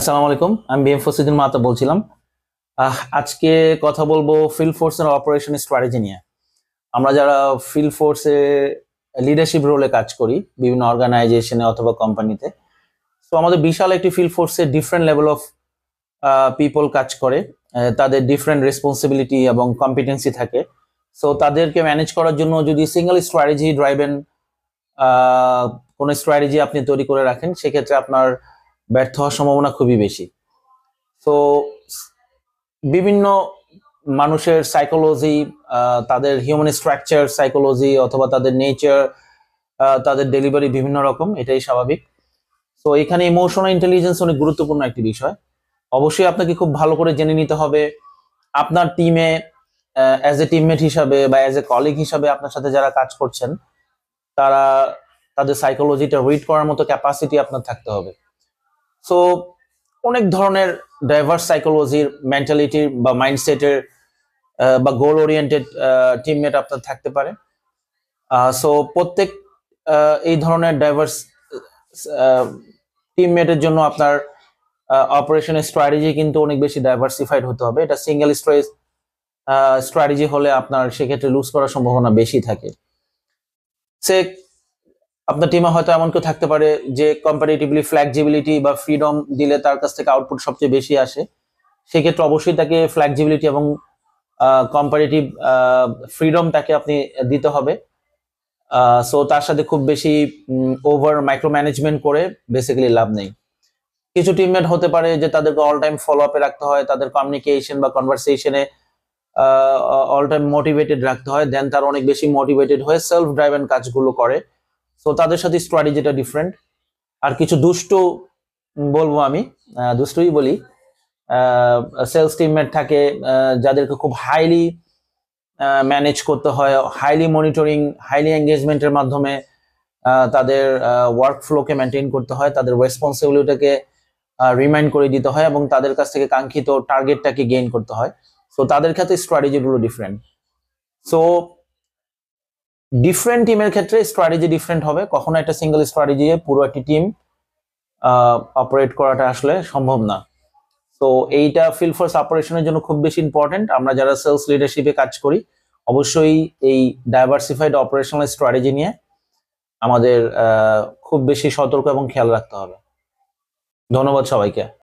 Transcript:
আসসালামু আলাইকুম, আমি বিএম ফসিদুল মাতা বলছিলাম। আজকে কথা বলবো ফিল্ড ফোর্সের অপারেশন স্ট্র্যাটেজি নিয়ে। আমরা যারা ফিল্ড ফোর্সে লিডারশিপ রোলে কাজ করি বিভিন্ন অর্গানাইজেশনে অথবা কোম্পানিতে, তো আমাদের বিশাল একটি ফিল্ড ফোর্সে ডিফারেন্ট লেভেল অফ পিপল কাজ করে। তাদের ডিফারেন্ট রেসপন্সিবিলিটি এবং কম্পিটেন্সি থাকে। সো তাদেরকে ম্যানেজ করার জন্য যদি সিঙ্গেল স্ট্র্যাটেজি ড্রাইভেন কোনো স্ট্র্যাটেজি আপনি তৈরি করে রাখেন, সেক্ষেত্রে আপনার ব্যর্থ হওয়ার সম্ভাবনা খুবই বেশি। তো বিভিন্ন মানুষের সাইকোলজি, তাদের হিউম্যান স্ট্রাকচার সাইকোলজি অথবা তাদের নেচার, তাদের ডেলিভারি বিভিন্ন রকম, এটাই স্বাভাবিক। তো এখানে ইমোশনাল ইন্টেলিজেন্স অনেক গুরুত্বপূর্ণ একটি বিষয়। অবশ্যই আপনাকে খুব ভালো করে জেনে নিতে হবে আপনার টিমে অ্যাজ এ টিমমেট হিসাবে বা অ্যাজ এ কলিগ হিসাবে আপনার সাথে যারা কাজ করছেন তারা তাদের সাইকোলজিটা রিড করার মতো ক্যাপাসিটি আপনার থাকতে হবে। সো অনেক ধরনের ডাইভার্স সাইকোলজির, মেন্টালিটির বা মাইন্ডসেটের বা গোল ওরিয়েন্টেড টিমমেট আপনার থাকতে পারে। সো প্রত্যেক এই ধরনের ডাইভার্স টিমমেটের জন্য আপনার অপারেশনের স্ট্র্যাটেজি কিন্তু অনেক বেশি ডাইভার্সিফাইড হতে হবে। এটা সিঙ্গেল স্ট্র্যাটেজি হলে আপনার সেক্ষেত্রে লুজ করার সম্ভাবনা বেশি থাকে। সে আপনার টিমে হয়তো এমন কেউ থাকতে পারে যে কম্পারেটিভলি ফ্লেক্সিবিলিটি বা ফ্রিডম দিলে তার কাছ থেকে আউটপুট সবচেয়ে বেশি আসে। সেক্ষেত্রে অবশ্যই তাকে ফ্লেক্সিবিলিটি এবং কম্পারেটিভ ফ্রিডম তাকে আপনি দিতে হবে। সো তার সাথে খুব বেশি ওভার মাইক্রো ম্যানেজমেন্ট করে বেসিক্যালি লাভ নেই। কিছু টিমমেট হতে পারে যে তাদেরকে অল টাইম ফলো আপে রাখতে হয়, তাদের কমিউনিকেশন বা কনভারসেশনে অল টাইম মোটিভেটেড রাখতে হয়, দেন তারা অনেক বেশি মোটিভেটেড হয়ে সেলফ ড্রাইভেন কাজগুলো করে। সো তাদের সাথে স্ট্র্যাটেজিটা ডিফারেন্ট। আর কিছু দুষ্টু বলবো আমি, দুষ্টুই বলি, সেলস টিমমেট থাকে যাদেরকে খুব হাইলি ম্যানেজ করতে হয়, হাইলি মনিটরিং, হাইলি এঙ্গেজমেন্টের মাধ্যমে তাদের ওয়ার্ক ফ্লোকে মেনটেন করতে হয়, তাদের রেসপন্সিবিলিটিকে রিমাইন্ড করে দিতে হয় এবং তাদের কাছ থেকে কাঙ্ক্ষিত টার্গেটটাকে গেইন করতে হয়। সো তাদের ক্ষেত্রে স্ট্র্যাটেজিগুলো ডিফারেন্ট। সো ডিফারেন্ট টিমের ক্ষেত্রে স্ট্র্যাটেজি ডিফারেন্ট হবে। কখনো একটা সিঙ্গেল স্ট্র্যাটেজি পুরো একটি টিম অপারেট করাটা আসলে সম্ভব না। তো এইটা ফিল্ড ফোর্স অপারেশনের জন্য খুব বেশি ইম্পর্টেন্ট। আমরা যারা সেলস লিডারশিপে কাজ করি অবশ্যই এই ডাইভার্সিফাইড অপারেশনাল স্ট্র্যাটেজি নিয়ে আমাদের খুব বেশি সতর্ক এবং খেয়াল রাখতে হবে। ধন্যবাদ সবাইকে।